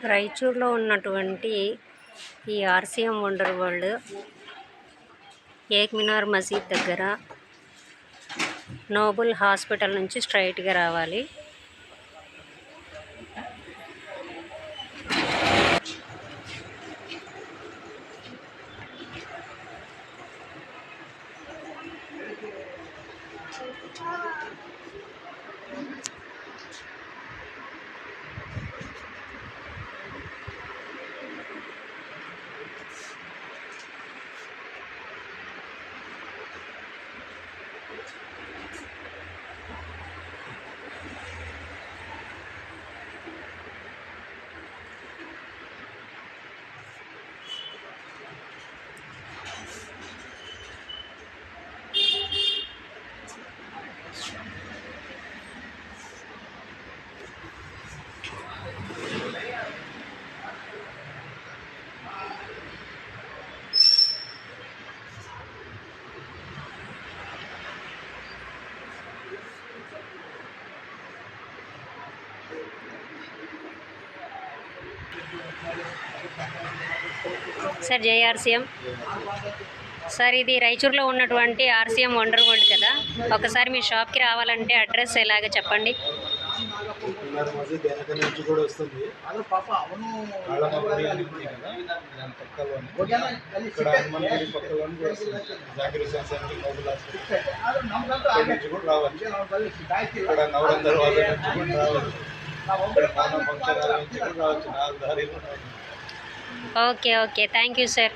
రాయచూర్లో ఉన్నటువంటి ఈ RCM wonder world ఏక్ మినార్ మసీద్ దగ్గర నోబుల్ హాస్పిటల్ నుంచి స్ట్రైట్గా రావాలి. సార్ జై ఆర్సీఎం సార్, ఇది రాయచూర్లో ఉన్నటువంటి ఆర్సీఎం వండర్ వరల్డ్ కదా. ఒకసారి మీ షాప్కి రావాలంటే అడ్రస్ ఎలాగ చెప్పండి. Okay okay, thank you sir.